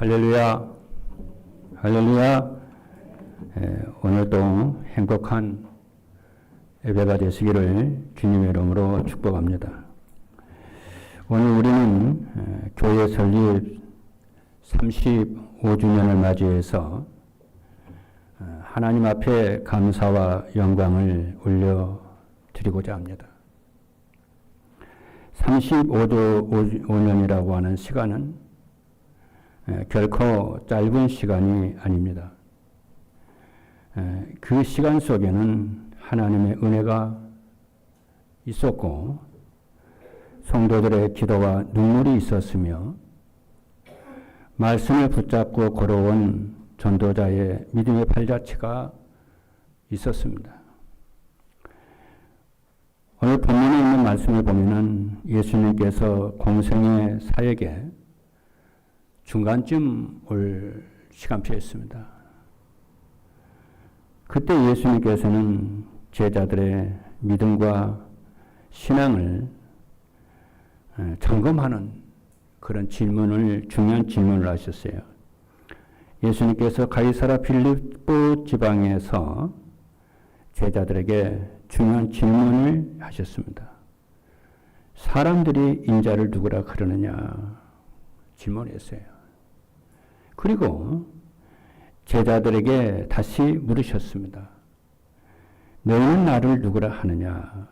할렐루야, 할렐루야. 오늘도 행복한 예배가 되시기를 주님의 이름으로 축복합니다. 오늘 우리는 교회 설립 35주년을 맞이해서 하나님 앞에 감사와 영광을 올려드리고자 합니다. 35년이라고 하는 시간은 결코 짧은 시간이 아닙니다. 그 시간 속에는 하나님의 은혜가 있었고 성도들의 기도와 눈물이 있었으며 말씀을 붙잡고 걸어온 전도자의 믿음의 발자취가 있었습니다. 오늘 본문에 있는 말씀을 보면은 예수님께서 공생의 사역에 중간쯤 올 시간표였습니다. 그때 예수님께서는 제자들의 믿음과 신앙을 점검하는 그런 중요한 질문을 하셨어요. 예수님께서 가이사라 빌립보 지방에서 제자들에게 중요한 질문을 하셨습니다. 사람들이 인자를 누구라 그러느냐 질문했어요. 그리고 제자들에게 다시 물으셨습니다. 너희는 나를 누구라 하느냐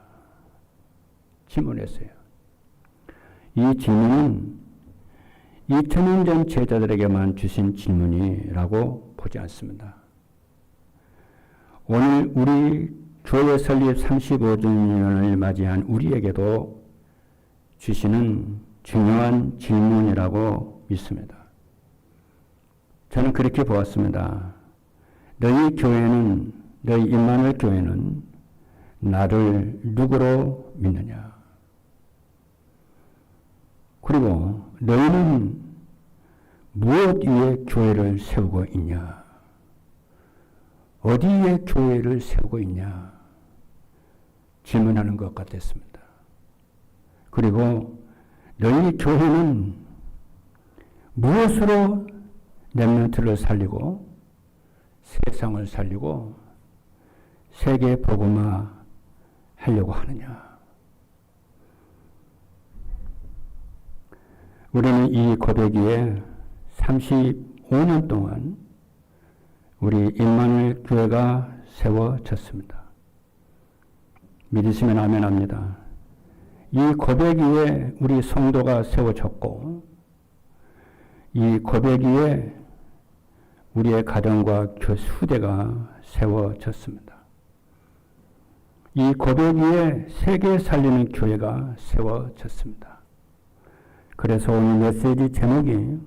질문했어요. 이 질문은 2000년 전 제자들에게만 주신 질문이라고 보지 않습니다. 오늘 우리 교회 설립 35주년을 맞이한 우리에게도 주시는 중요한 질문이라고 믿습니다. 저는 그렇게 보았습니다. 너희 임마누엘 교회는 나를 누구로 믿느냐? 그리고 너희는 무엇 위에 교회를 세우고 있냐? 어디에 교회를 세우고 있냐? 질문하는 것 같았습니다. 그리고 너희 교회는 무엇으로 렘넌트를 살리고 세상을 살리고 세계 복음화 하려고 하느냐? 우리는 이 고백 위에 35년 동안 우리 임마누엘 교회가 세워졌습니다. 믿으시면 아멘 합니다. 이 고백 위에 우리 성도가 세워졌고 이 고백 위에 우리의 가정과 후대가 세워졌습니다. 이 고백 위에 세계 살리는 교회가 세워졌습니다. 그래서 오늘 메시지 제목이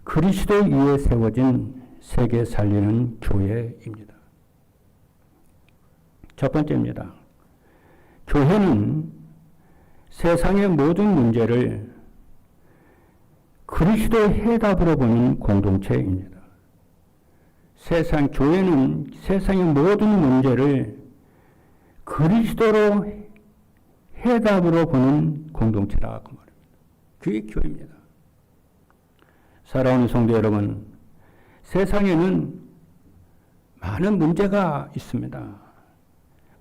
그리스도 위에 세워진 세계 살리는 교회입니다. 첫 번째입니다. 교회는 세상의 모든 문제를 그리스도의 해답으로 보는 공동체입니다. 교회는 세상의 모든 문제를 그리스도로 해답으로 보는 공동체라고 말합니다. 그게 교회입니다. 사랑하는 성도 여러분, 세상에는 많은 문제가 있습니다.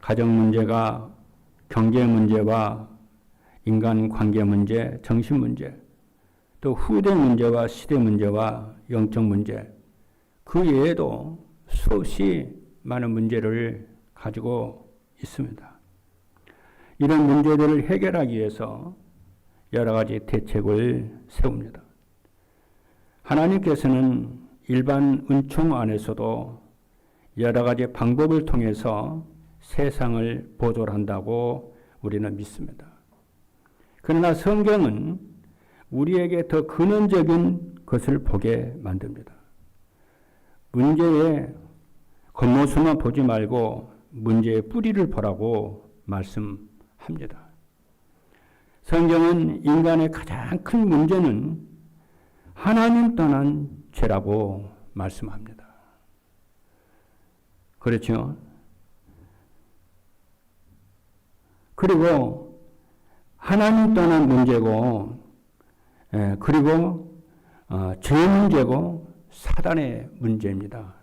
가정 문제가 경제 문제와 인간 관계 문제, 정신 문제, 또 후대 문제와 시대 문제와 영적 문제, 그 외에도 수없이 많은 문제를 가지고 있습니다. 이런 문제들을 해결하기 위해서 여러 가지 대책을 세웁니다. 하나님께서는 일반 은총 안에서도 여러 가지 방법을 통해서 세상을 보존한다고 우리는 믿습니다. 그러나 성경은 우리에게 더 근원적인 것을 보게 만듭니다. 문제의 겉모습만 보지 말고 문제의 뿌리를 보라고 말씀합니다. 성경은 인간의 가장 큰 문제는 하나님 떠난 죄라고 말씀합니다. 그렇죠? 그리고 하나님 떠난 문제고, 그리고 죄 문제고 사단의 문제입니다.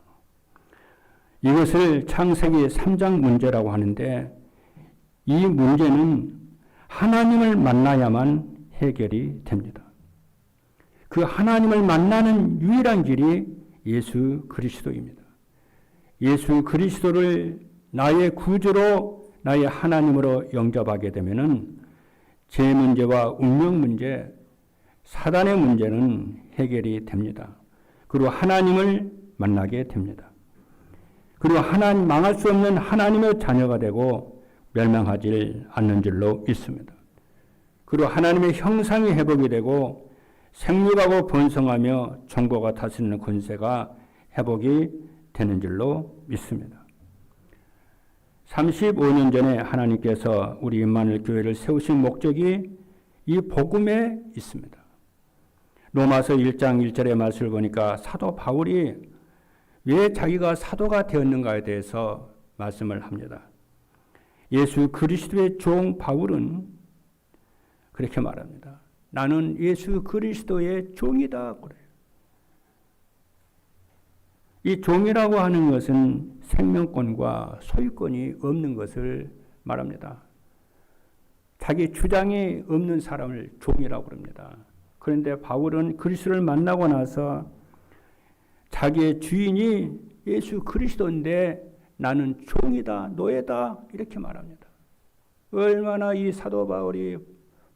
이것을 창세기 3장 문제라고 하는데 이 문제는 하나님을 만나야만 해결이 됩니다. 그 하나님을 만나는 유일한 길이 예수 그리스도입니다. 예수 그리스도를 나의 구주로 나의 하나님으로 영접하게 되면은 죄 문제와 운명 문제, 사단의 문제는 해결이 됩니다. 그리고 하나님을 만나게 됩니다. 그리고 하나님 망할 수 없는 하나님의 자녀가 되고 멸망하지 않는 줄로 믿습니다. 그리고 하나님의 형상이 회복이 되고 생육하고 번성하며 정보가 다스리는 권세가 회복이 되는 줄로 믿습니다. 35년 전에 하나님께서 우리 임마누엘 교회를 세우신 목적이 이 복음에 있습니다. 로마서 1장 1절의 말씀을 보니까 사도 바울이 왜 자기가 사도가 되었는가에 대해서 말씀을 합니다. 예수 그리스도의 종 바울은 그렇게 말합니다. 나는 예수 그리스도의 종이다. 그래요. 이 종이라고 하는 것은 생명권과 소유권이 없는 것을 말합니다. 자기 주장이 없는 사람을 종이라고 그럽니다. 그런데 바울은 그리스도를 만나고 나서 자기의 주인이 예수 그리스도인데 나는 종이다, 노예다 이렇게 말합니다. 얼마나 이 사도 바울이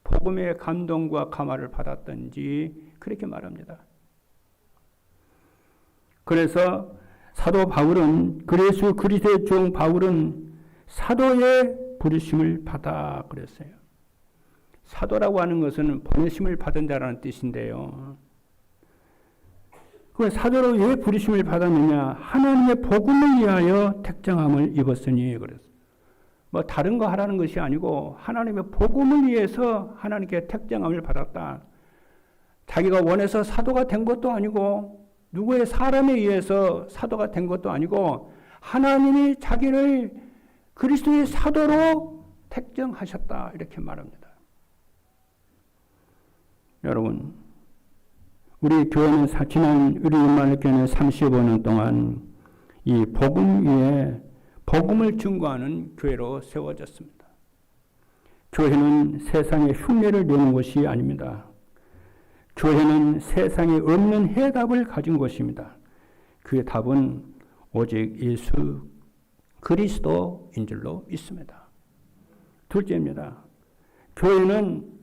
복음의 감동과 감화를 받았던지 그렇게 말합니다. 그래서 사도 바울은 예수 그리스도의 종 바울은 사도의 부르심을 받아 그랬어요. 사도라고 하는 것은 보내심을 받은 자라는 뜻인데요. 그 사도로 왜 부르심을 받았느냐? 하나님의 복음을 위하여 택정함을 입었으니 그랬어요. 뭐 다른 거 하라는 것이 아니고 하나님의 복음을 위해서 하나님께 택정함을 받았다. 자기가 원해서 사도가 된 것도 아니고 누구의 사람에 의해서 사도가 된 것도 아니고 하나님이 자기를 그리스도의 사도로 택정하셨다 이렇게 말합니다. 여러분, 우리 교회는 지난 우리 임마누엘 교회는 35년 동안 이 복음 위에 복음을 증거하는 교회로 세워졌습니다. 교회는 세상에 흉내를 내는 것이 아닙니다. 교회는 세상에 없는 해답을 가진 것입니다. 그 답은 오직 예수 그리스도인 줄로 믿습니다. 둘째입니다. 교회는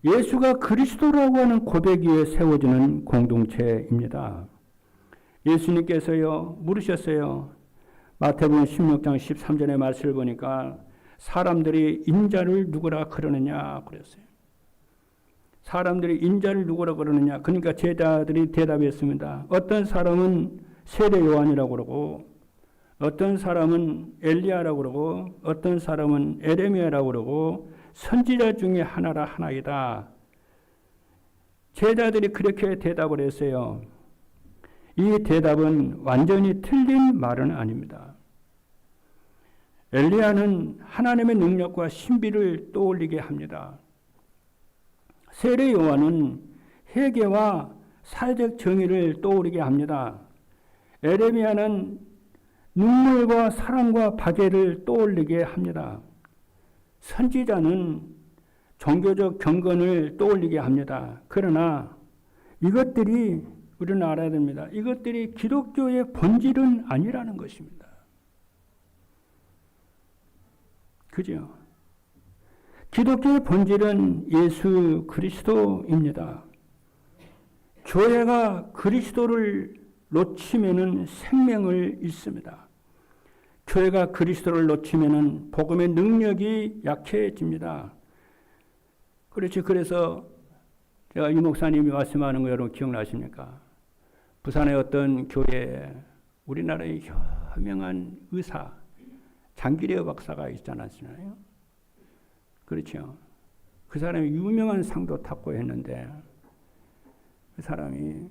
예수가 그리스도라고 하는 고백 위에 세워지는 공동체입니다. 예수님께서요 물으셨어요. 마태복음 16장 13절의 말씀을 보니까 사람들이 인자를 누구라 그러느냐 그랬어요. 사람들이 인자를 누구라 그러느냐. 그러니까 제자들이 대답했습니다. 어떤 사람은 세례 요한이라고 그러고 어떤 사람은 엘리야라고 그러고 어떤 사람은 에레미야라고 그러고 선지자 중에 하나이다. 제자들이 그렇게 대답을 했어요. 이 대답은 완전히 틀린 말은 아닙니다. 엘리야는 하나님의 능력과 신비를 떠올리게 합니다. 세례 요한은 회개와 사회적 정의를 떠오르게 합니다. 에레미야는 눈물과 사랑과 박해를 떠올리게 합니다. 선지자는 종교적 경건을 떠올리게 합니다. 그러나 이것들이 우리는 알아야 됩니다. 이것들이 기독교의 본질은 아니라는 것입니다. 그죠? 기독교의 본질은 예수 그리스도입니다. 교회가 그리스도를 놓치면은 생명을 잃습니다. 교회가 그리스도를 놓치면은 복음의 능력이 약해집니다. 그렇지. 그래서 제가 이 목사님이 말씀하는 거 여러분 기억나십니까? 부산의 어떤 교회에 우리나라의 유명한 의사 장기레어 박사가 있지 않았나요? 그렇죠. 그 사람이 유명한 상도 탔고 했는데 그 사람이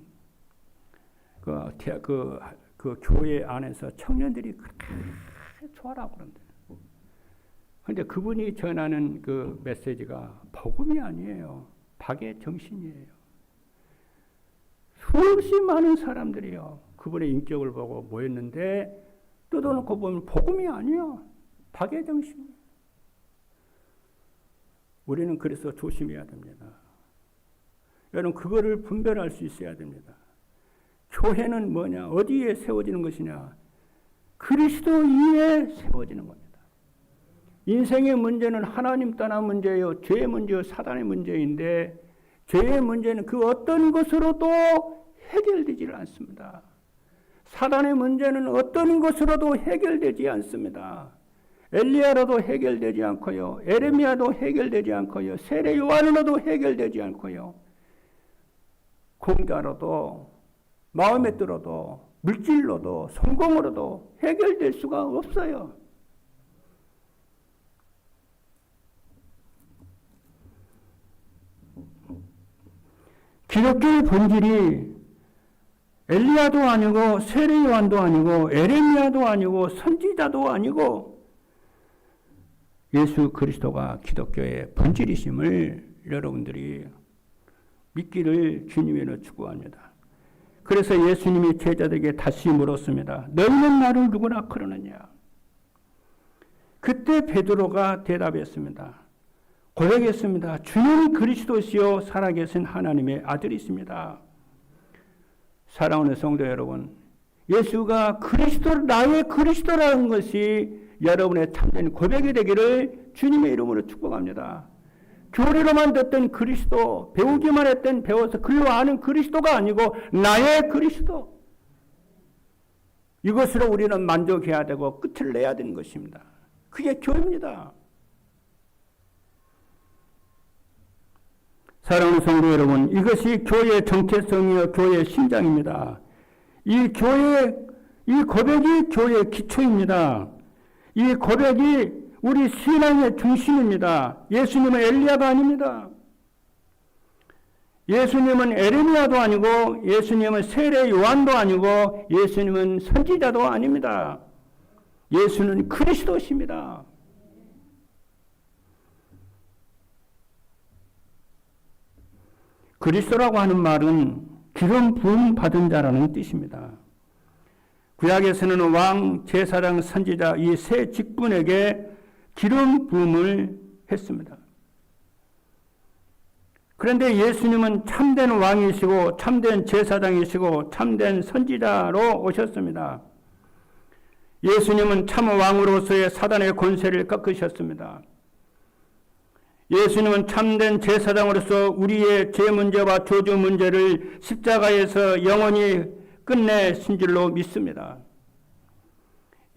그 교회 안에서 청년들이 그렇게 좋아라고 그런데. 그런데 그분이 전하는 그 메시지가 복음이 아니에요. 박의 정신이에요. 수없이 많은 사람들이요. 그분의 인격을 보고 모였는데 뜯어놓고 보면 복음이 아니야. 박애정신이야. 우리는 그래서 조심해야 됩니다. 여러분 그거를 분별할 수 있어야 됩니다. 교회는 뭐냐? 어디에 세워지는 것이냐? 그리스도 위에 세워지는 겁니다. 인생의 문제는 하나님 떠난 문제예요. 죄의 문제요. 사단의 문제인데 죄의 문제는 그 어떤 것으로도 해결되지 않습니다. 사단의 문제는 어떤 것으로도 해결되지 않습니다. 엘리야로도 해결되지 않고요. 에레미야도 해결되지 않고요. 세례 요한으로도 해결되지 않고요. 공자로도 마음에 들어도 물질로도 성공으로도 해결될 수가 없어요. 기독교의 본질이 엘리야도 아니고 세례 요한도 아니고 에레미야도 아니고 선지자도 아니고 예수 그리스도가 기독교의 본질이심을 여러분들이 믿기를 주님으로 축복합니다. 그래서 예수님이 제자들에게 다시 물었습니다. 너희는 나를 누구나 그러느냐? 그때 베드로가 대답했습니다. 고백했습니다. 주는 그리스도시요 살아계신 하나님의 아들이십니다. 사랑하는 성도 여러분, 예수가 그리스도, 나의 그리스도라는 것이 여러분의 참된 고백이 되기를 주님의 이름으로 축복합니다. 교리로만 듣던 그리스도, 배우기만 했던 배워서 글로 아는 그리스도가 아니고 나의 그리스도. 이것으로 우리는 만족해야 되고 끝을 내야 되는 것입니다. 그게 교회입니다. 사랑하는 성도 여러분, 이것이 교회의 정체성이요 교회의 심장입니다. 이 고백이 교회의 기초입니다. 이 고백이 우리 신앙의 중심입니다. 예수님은 엘리야가 아닙니다. 예수님은 에레미야도 아니고 예수님은 세례 요한도 아니고 예수님은 선지자도 아닙니다. 예수는 그리스도십니다. 그리스도라고 하는 말은 기름 부음 받은 자라는 뜻입니다. 구약에서는 왕, 제사장, 선지자 이 세 직분에게 기름 부음을 했습니다. 그런데 예수님은 참된 왕이시고 참된 제사장이시고 참된 선지자로 오셨습니다. 예수님은 참 왕으로서의 사단의 권세를 꺾으셨습니다. 예수님은 참된 제사장으로서 우리의 죄 문제와 저주 문제를 십자가에서 영원히 끝내신 줄로 믿습니다.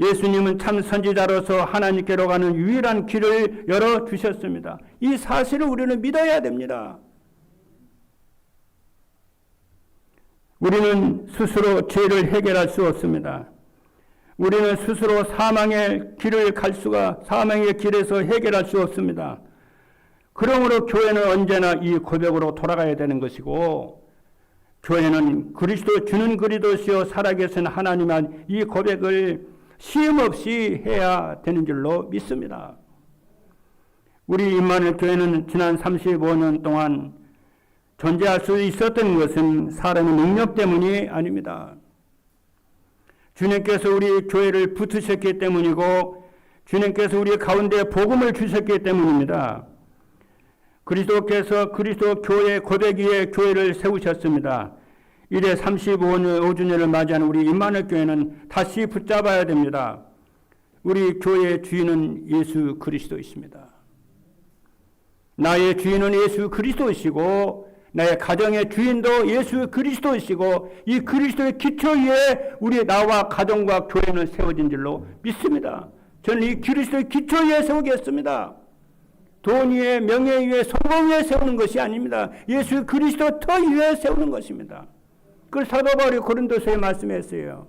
예수님은 참 선지자로서 하나님께로 가는 유일한 길을 열어주셨습니다. 이 사실을 우리는 믿어야 됩니다. 우리는 스스로 죄를 해결할 수 없습니다. 우리는 스스로 사망의 길에서 해결할 수 없습니다. 그러므로 교회는 언제나 이 고백으로 돌아가야 되는 것이고, 교회는 그리스도 주는 그리스도시요 살아계신 하나님한 이 고백을 시험 없이 해야 되는 줄로 믿습니다. 우리 임마누엘 교회는 지난 35년 동안 존재할 수 있었던 것은 사람의 능력 때문이 아닙니다. 주님께서 우리 교회를 붙으셨기 때문이고 주님께서 우리 가운데 복음을 주셨기 때문입니다. 그리스도께서 그리스도 교회 고백 위에 교회를 세우셨습니다. 이래 35주년을 맞이하는 우리 임마누엘 교회는 다시 붙잡아야 됩니다. 우리 교회의 주인은 예수 그리스도이십니다. 나의 주인은 예수 그리스도이시고 나의 가정의 주인도 예수 그리스도이시고 이 그리스도의 기초 위에 우리 나와 가정과 교회는 세워진 줄로 믿습니다. 저는 이 그리스도의 기초 위에 세우겠습니다. 돈 위에, 명예 위에, 성공 위에 세우는 것이 아닙니다. 예수 그리스도 터 위에 세우는 것입니다. 그걸 사도 바울이 고린도서에 말씀했어요.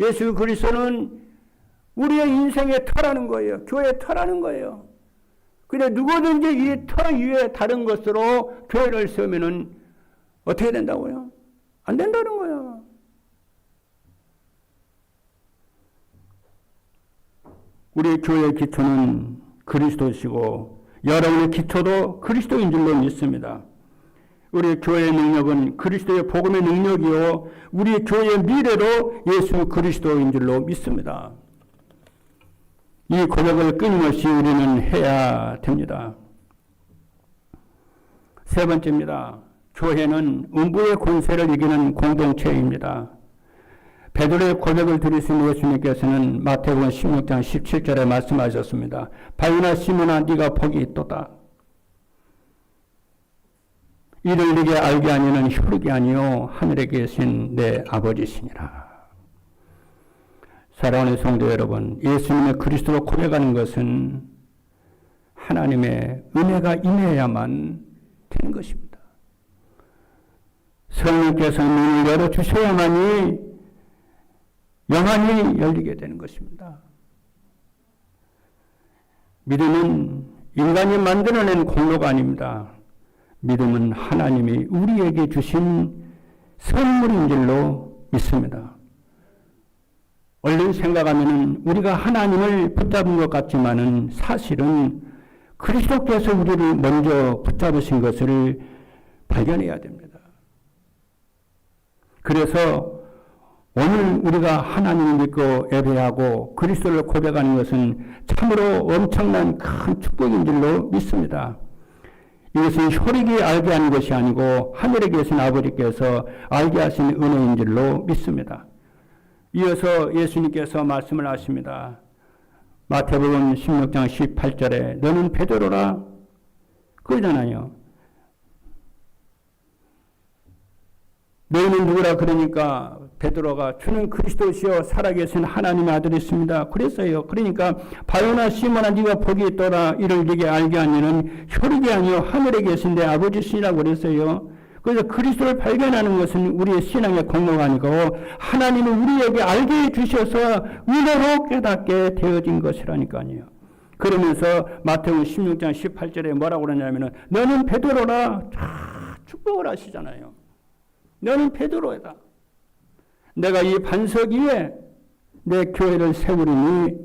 예수 그리스도는 우리의 인생의 터라는 거예요. 교회의 터라는 거예요. 근데 누구든지 이 터 위에 다른 것으로 교회를 세우면은 어떻게 된다고요? 안 된다는 거예요. 우리 교회의 기초는 그리스도시고 여러분의 기초도 그리스도인 줄로 믿습니다. 우리 교회의 능력은 그리스도의 복음의 능력이요 우리 교회의 미래로 예수 그리스도인 줄로 믿습니다. 이 고백을 끊임없이 우리는 해야 됩니다. 세 번째입니다. 교회는 음부의 권세를 이기는 공동체입니다. 베드로의 고백을 들으신 예수님께서는 마태복음 16장 17절에 말씀하셨습니다. 바요나 시몬아 네가 복이 있도다. 이를 네게 알게 하니는 혈육이 아니요 하늘에 계신 내 아버지시니라. 사랑하는 성도 여러분, 예수님의 그리스도로 고백하는 것은 하나님의 은혜가 임해야만 되는 것입니다. 성령께서 눈을 열어주셔야만이 영안이 열리게 되는 것입니다. 믿음은 인간이 만들어낸 공로가 아닙니다. 믿음은 하나님이 우리에게 주신 선물인 줄로 믿습니다. 얼른 생각하면 우리가 하나님을 붙잡은 것 같지만은 사실은 그리스도께서 우리를 먼저 붙잡으신 것을 발견해야 됩니다. 그래서 오늘 우리가 하나님을 믿고 예배하고 그리스도를 고백하는 것은 참으로 엄청난 큰 축복인 줄로 믿습니다. 이것은 혈육이 알게 하는 것이 아니고 하늘에 계신 아버지께서 알게 하신 은혜인 줄로 믿습니다. 이어서 예수님께서 말씀을 하십니다. 마태복음 16장 18절에 너는 베드로라 그러잖아요. 너희는 누구라 그러니까 베드로가 주는 그리스도시요 살아계신 하나님의 아들이십니다. 그랬어요. 그러니까 바요나 시몬아 네가 복이 있도다. 이를 네게 알게 하니는 혈육이 아니요 하늘에 계신 내 아버지시라고 그랬어요. 그래서 그리스도를 발견하는 것은 우리의 신앙의 공로가 아니고 하나님은 우리에게 알게 해주셔서 은혜로 깨닫게 되어진 것이라니까요. 그러면서 마태복음 16장 18절에 뭐라고 그러냐면 너는 베드로라 축복을 하시잖아요. 너는 베드로다. 내가 이 반석 위에 내 교회를 세우리니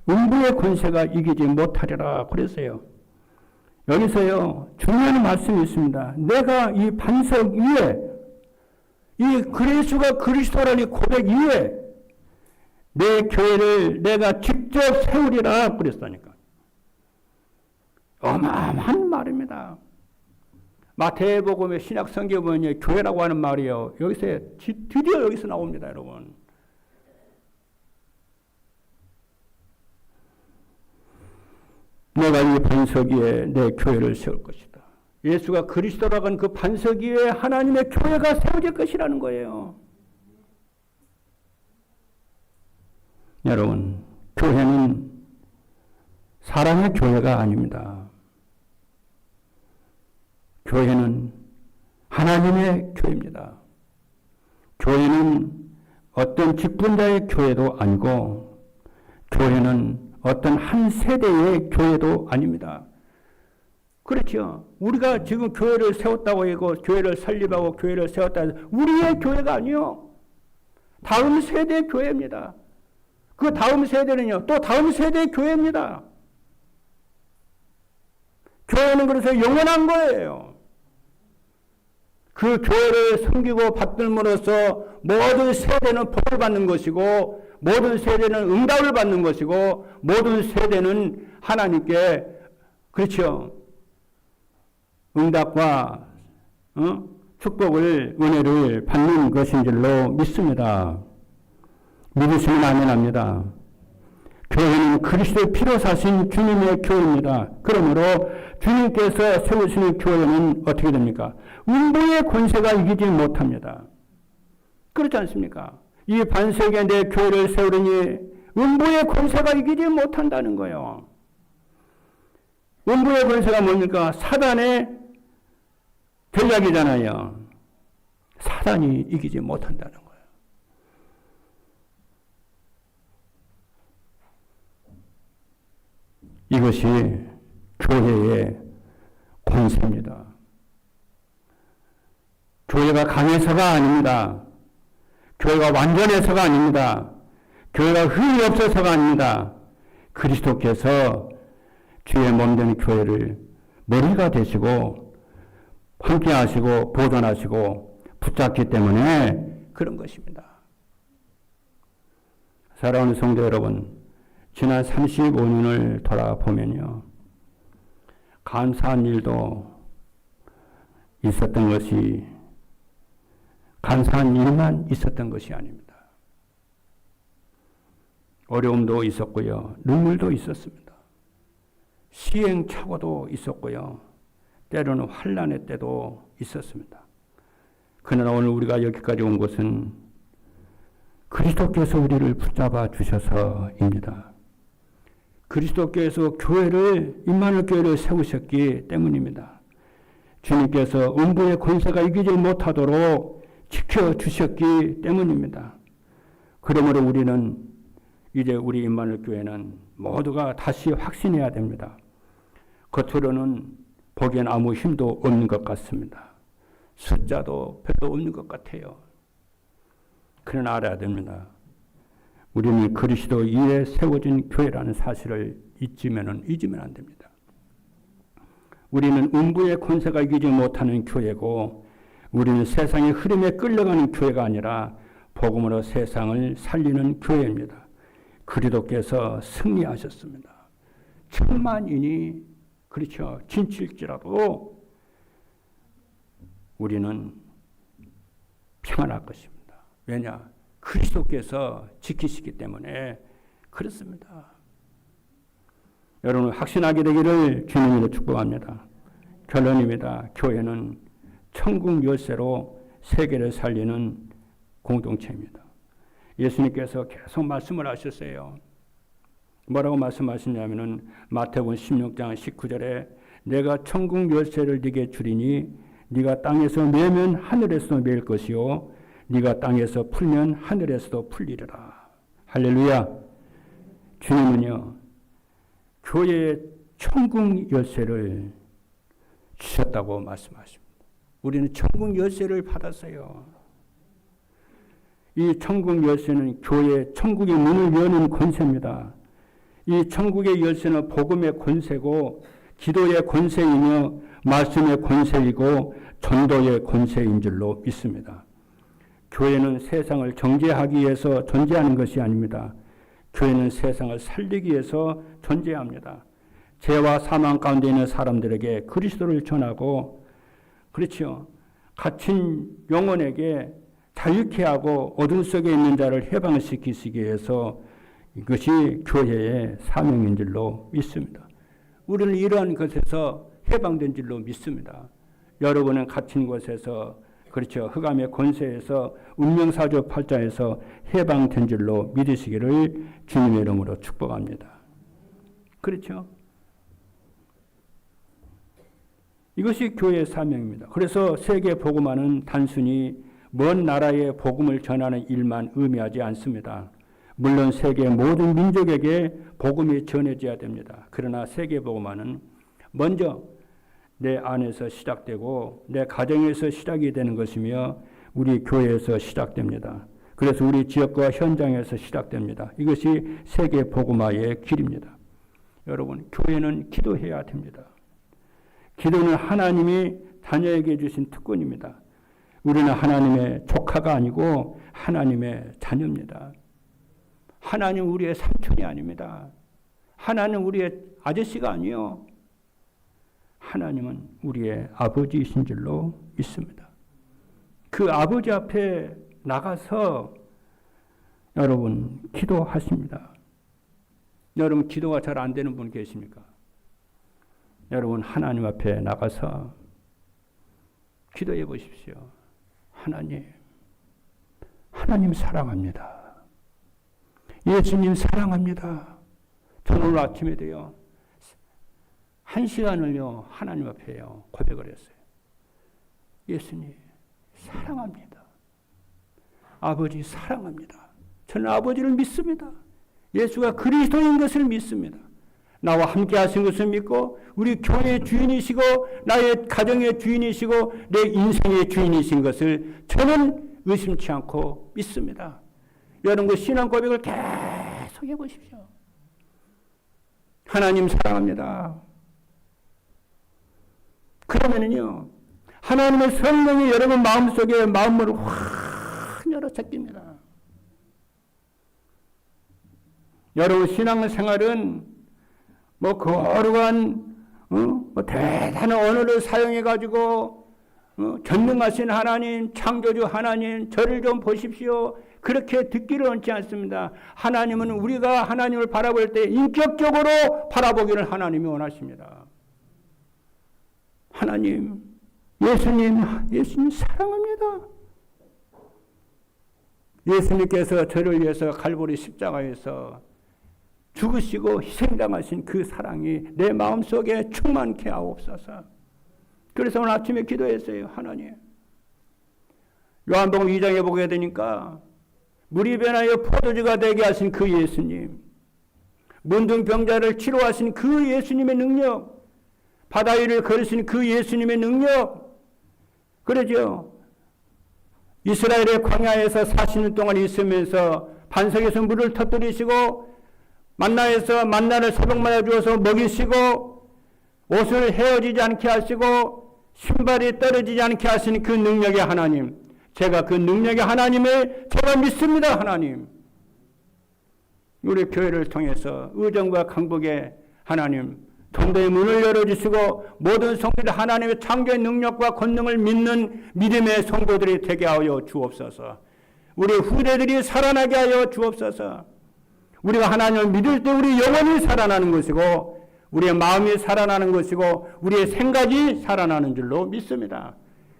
음부의 권세가 이기지 못하리라 그랬어요. 여기서요 중요한 말씀이 있습니다. 내가 이 반석 위에 이 그리스도가 그리스도라는 고백 위에 내 교회를 내가 직접 세우리라 그랬다니까. 어마어마한 말입니다. 마태복음의 신약 성경은 교회라고 하는 말이에요. 여기서 드디어 여기서 나옵니다, 여러분. 내가 이 반석 위에 내 교회를 세울 것이다. 예수가 그리스도라고 하는 그 반석 위에 하나님의 교회가 세워질 것이라는 거예요. 여러분, 교회는 사람의 교회가 아닙니다. 교회는 하나님의 교회입니다. 교회는 어떤 직분자의 교회도 아니고 교회는 어떤 한 세대의 교회도 아닙니다. 그렇죠. 우리가 지금 교회를 세웠다고 하고 교회를 설립하고 교회를 세웠다 해서 우리의 교회가 아니요. 다음 세대의 교회입니다. 그 다음 세대는요. 또 다음 세대의 교회입니다. 교회는 그래서 영원한 거예요. 그 교회를 섬기고 받들므로써 모든 세대는 복을 받는 것이고 모든 세대는 응답을 받는 것이고 모든 세대는 하나님께 그렇죠. 응답과 축복을 은혜를 받는 것인 줄로 믿습니다. 믿으시면 아멘합니다. 교회는 그리스도의 피로 사신 주님의 교회입니다. 그러므로 주님께서 세우시는 교회는 어떻게 됩니까? 음부의 권세가 이기지 못합니다. 그렇지 않습니까? 이 반석에 내 교회를 세우려니 음부의 권세가 이기지 못한다는 거예요. 음부의 권세가 뭡니까? 사단의 전략이잖아요. 사단이 이기지 못한다는 거예요. 이것이 교회의 권세입니다. 교회가 강해서가 아닙니다. 교회가 완전해서가 아닙니다. 교회가 흠이 없어서가 아닙니다. 그리스도께서 주의 몸된 교회를 머리가 되시고 함께 하시고 보존하시고 붙잡기 때문에 그런 것입니다. 사랑하는 성도 여러분, 지난 35년을 돌아보면요, 감사한 일도 있었던 것이, 감사한 일만 있었던 것이 아닙니다. 어려움도 있었고요, 눈물도 있었습니다. 시행착오도 있었고요, 때로는 환난의 때도 있었습니다. 그러나 오늘 우리가 여기까지 온 것은 그리스도께서 우리를 붙잡아 주셔서입니다. 그리스도께서 교회를, 임마누엘 교회를 세우셨기 때문입니다. 주님께서 음부의 권세가 이기지 못하도록 지켜주셨기 때문입니다. 그러므로 우리는 이제 우리 임마누엘 교회는 모두가 다시 확신해야 됩니다. 겉으로는 보기엔 아무 힘도 없는 것 같습니다. 숫자도 별로 없는 것 같아요. 그러나 알아야 됩니다. 우리는 그리스도 위에 세워진 교회라는 사실을 잊으면 안 됩니다. 우리는 음부의 권세가 이기지 못하는 교회고, 우리는 세상의 흐름에 끌려가는 교회가 아니라 복음으로 세상을 살리는 교회입니다. 그리스도께서 승리하셨습니다. 천만인이 그렇죠, 진칠지라도 우리는 평안할 것입니다. 왜냐? 그리스도께서 지키시기 때문에 그렇습니다. 여러분 확신하게 되기를 주님으로 축복합니다. 결론입니다. 교회는 천국 열쇠로 세계를 살리는 공동체입니다. 예수님께서 계속 말씀을 하셨어요. 뭐라고 말씀하시냐면은 마태복음 16장 19절에 내가 천국 열쇠를 네게 주리니 네가 땅에서 매면 하늘에서도 매일 것이요 네가 땅에서 풀면 하늘에서도 풀리리라. 할렐루야. 주님은요, 교회의 천국 열쇠를 주셨다고 말씀하십니다. 우리는 천국 열쇠를 받았어요. 이 천국 열쇠는 교회 천국의 문을 여는 권세입니다. 이 천국의 열쇠는 복음의 권세고, 기도의 권세이며 말씀의 권세이고 전도의 권세인 줄로 믿습니다. 교회는 세상을 정죄하기 위해서 존재하는 것이 아닙니다. 교회는 세상을 살리기 위해서 존재합니다. 죄와 사망 가운데 있는 사람들에게 그리스도를 전하고, 그렇죠, 갇힌 영혼에게 자유케 하고 어둠 속에 있는 자를 해방시키시기 위해서 이것이 교회의 사명인 줄로 믿습니다. 우리는 이러한 것에서 해방된 줄로 믿습니다. 여러분은 갇힌 곳에서, 그렇죠, 흑암의 권세에서, 운명사조 팔자에서 해방된 줄로 믿으시기를 주님의 이름으로 축복합니다. 그렇죠? 이것이 교회의 사명입니다. 그래서 세계 복음화는 단순히 먼 나라의 복음을 전하는 일만 의미하지 않습니다. 물론 세계 모든 민족에게 복음이 전해져야 됩니다. 그러나 세계 복음화는 먼저 내 안에서 시작되고 내 가정에서 시작이 되는 것이며 우리 교회에서 시작됩니다. 그래서 우리 지역과 현장에서 시작됩니다. 이것이 세계 복음화의 길입니다. 여러분, 교회는 기도해야 됩니다. 기도는 하나님이 자녀에게 주신 특권입니다. 우리는 하나님의 조카가 아니고 하나님의 자녀입니다. 하나님 우리의 삼촌이 아닙니다. 하나님 우리의 아저씨가 아니요. 하나님은 우리의 아버지이신 줄로 믿습니다. 그 아버지 앞에 나가서 여러분 기도하십니다. 여러분 기도가 잘 안 되는 분 계십니까? 여러분 하나님 앞에 나가서 기도해 보십시오. 하나님 사랑합니다. 예수님 사랑합니다. 저는 오늘 아침에 돼요. 1시간을요 하나님 앞에요 고백을 했어요. 예수님 사랑합니다. 아버지 사랑합니다. 저는 아버지를 믿습니다. 예수가 그리스도인 것을 믿습니다. 나와 함께 하신 것을 믿고 우리 교회의 주인이시고 나의 가정의 주인이시고 내 인생의 주인이신 것을 저는 의심치 않고 믿습니다. 여러분 그 신앙 고백을 계속 해보십시오. 하나님 사랑합니다. 그러면은요 하나님의 성령이 여러분 마음속에 마음을 확 열어 제낍니다. 여러분 신앙생활은 뭐 거룩한 대단한 언어를 사용해가지고 전능하신 하나님, 창조주 하나님, 저를 좀 보십시오. 그렇게 듣기를 원치 않습니다. 하나님은 우리가 하나님을 바라볼 때 인격적으로 바라보기를 하나님이 원하십니다. 하나님, 예수님 사랑합니다. 예수님께서 저를 위해서 갈보리 십자가에서 죽으시고 희생당하신 그 사랑이 내 마음속에 충만케 하옵소서. 그래서 오늘 아침에 기도했어요. 하나님, 요한복음 2장에 보게 되니까 물이 변하여 포도주가 되게 하신 그 예수님, 문둥병자를 치료하신 그 예수님의 능력, 바다 위를 걸으신 그 예수님의 능력, 그러죠. 이스라엘의 광야에서 40년 동안 있으면서 반석에서 물을 터뜨리시고 만나에서 만나를 새벽마다 주어서 먹이시고 옷을 헤어지지 않게 하시고 신발이 떨어지지 않게 하시는 그 능력의 하나님, 제가 그 능력의 하나님을 제가 믿습니다. 하나님, 우리 교회를 통해서 의정과 강북의 하나님 통도의 문을 열어주시고 모든 성도들 하나님의 창조의 능력과 권능을 믿는 믿음의 성도들이 되게 하여 주옵소서. 우리 후대들이 살아나게 하여 주옵소서. 우리가 하나님을 믿을 때 우리 영혼이 살아나는 것이고 우리의 마음이 살아나는 것이고 우리의 생각이 살아나는 줄로 믿습니다.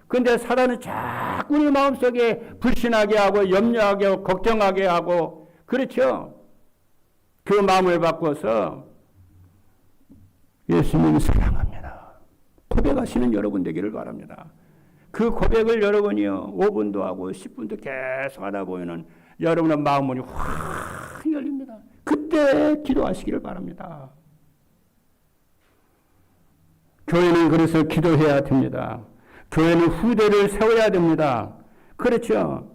그런데 사단은 자꾸 우리 마음속에 불신하게 하고 염려하게 하고 걱정하게 하고, 그렇죠? 그 마음을 바꿔서 예수님을 사랑합니다 고백하시는 여러분 되기를 바랍니다. 그 고백을 여러분이요 5분도 하고 10분도 계속 하다 보면은 여러분의 마음문이 확 열립니다. 그때 기도하시기를 바랍니다. 교회는 그래서 기도해야 됩니다. 교회는 후대를 세워야 됩니다. 그렇죠?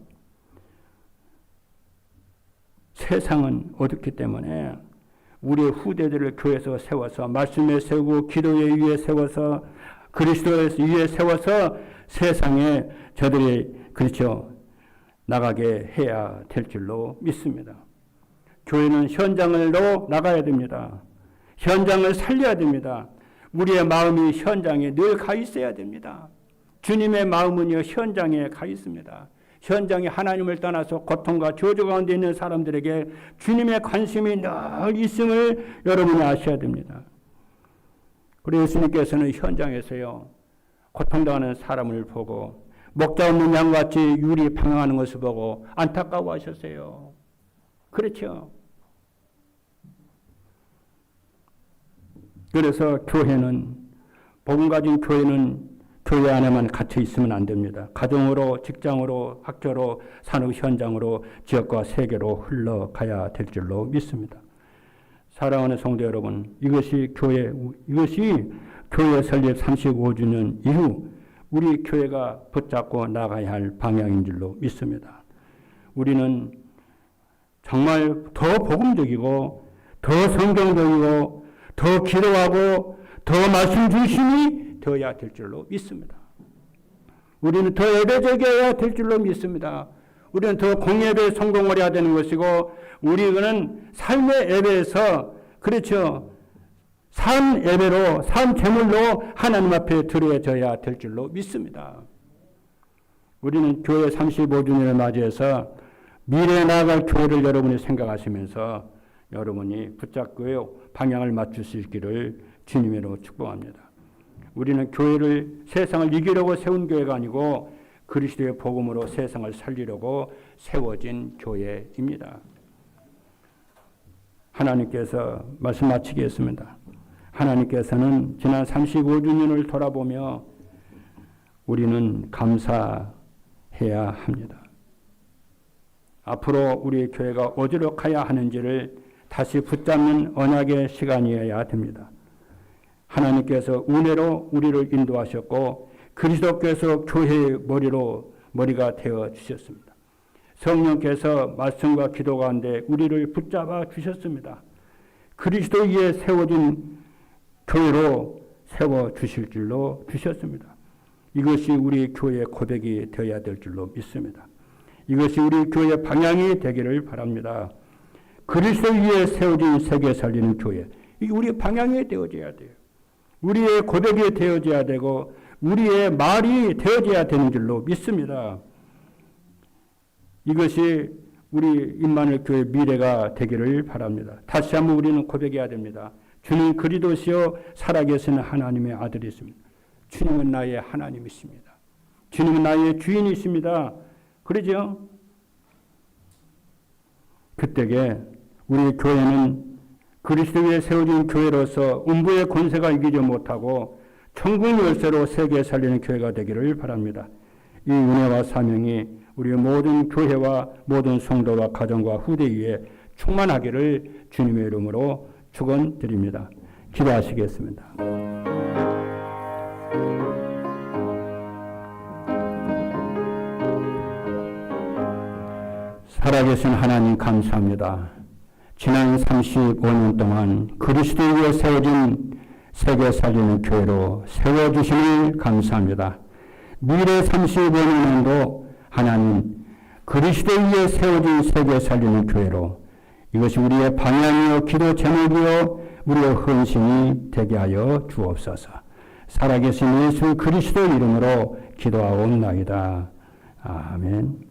세상은 어둡기 때문에 우리의 후대들을 교회에서 세워서 말씀에 세우고 기도에 위에 세워서 그리스도 위에 세워서 세상에 저들이 그렇죠 나가게 해야 될 줄로 믿습니다. 교회는 현장으로 나가야 됩니다. 현장을 살려야 됩니다. 우리의 마음이 현장에 늘 가 있어야 됩니다. 주님의 마음은요 현장에 가 있습니다. 현장에 하나님을 떠나서 고통과 저주 가운데 있는 사람들에게 주님의 관심이 늘 있음을 여러분이 아셔야 됩니다. 그리고 예수님께서는 현장에서요 고통당하는 사람을 보고 목자 없는 양같이 유리 방황하는 것을 보고 안타까워하셨어요. 그렇죠? 그래서 교회는, 복음 가진 교회는 교회 안에만 갇혀 있으면 안 됩니다. 가정으로, 직장으로, 학교로, 산업 현장으로, 지역과 세계로 흘러가야 될 줄로 믿습니다. 사랑하는 성도 여러분, 이것이 교회 설립 35주년 이후 우리 교회가 붙잡고 나가야 할 방향인 줄로 믿습니다. 우리는 정말 더 복음적이고 더 성경적이고 더 기도하고 더 말씀 중심이 되어야 될 줄로 믿습니다. 우리는 더 예배적이어야 될 줄로 믿습니다. 우리는 더 공예배에 성공을 해야 되는 것이고 우리는 삶의 예배에서 그렇죠. 삶 예배로 삶 제물로 하나님 앞에 드려져야 될 줄로 믿습니다. 우리는 교회 35주년을 맞이해서 미래에 나아갈 교회를 여러분이 생각하시면서 여러분이 붙잡고요 방향을 맞출 수 있기를 주님으로 축복합니다. 우리는 교회를 세상을 이기려고 세운 교회가 아니고 그리스도의 복음으로 세상을 살리려고 세워진 교회입니다. 하나님께서 말씀 마치겠습니다. 하나님께서는 지난 35주년을 돌아보며 우리는 감사해야 합니다. 앞으로 우리 교회가 어디로 가야 하는지를 다시 붙잡는 언약의 시간이어야 됩니다. 하나님께서 은혜로 우리를 인도하셨고 그리스도께서 교회의 머리가 되어 주셨습니다. 성령께서 말씀과 기도 가운데 우리를 붙잡아 주셨습니다. 그리스도 위에 세워진 교회로 세워 주실 줄로 주셨습니다. 이것이 우리 교회의 고백이 되어야 될 줄로 믿습니다. 이것이 우리 교회의 방향이 되기를 바랍니다. 그리스도 위에 세워진 세계 살리는 교회, 이게 우리의 방향이 되어져야 돼요. 우리의 고백이 되어져야 되고 우리의 말이 되어져야 되는 줄로 믿습니다. 이것이 우리 임마누엘 교회의 미래가 되기를 바랍니다. 다시 한번 우리는 고백해야 됩니다. 주님 그리스도시요 살아계신 하나님의 아들이십니다. 주님은 나의 하나님이십니다. 주님은 나의 주인이십니다. 그러죠? 그때에 우리 교회는 그리스도 위에 세워진 교회로서 음부의 권세가 이기지 못하고 천국 열쇠로 세계 살리는 교회가 되기를 바랍니다. 이 은혜와 사명이 우리 모든 교회와 모든 성도와 가정과 후대 위에 충만하기를 주님의 이름으로 축원드립니다. 기도하시겠습니다. 살아계신 하나님 감사합니다. 지난 35년 동안 그리스도 위에 세워진 세계 살리는 교회로 세워주심을 감사합니다. 미래 35년도 하나님 그리스도 위에 세워진 세계 살리는 교회로 이것이 우리의 방향이요 기도 제목이요 우리의 헌신이 되게 하여 주옵소서. 살아계신 예수 그리스도 이름으로 기도하옵나이다. 아멘.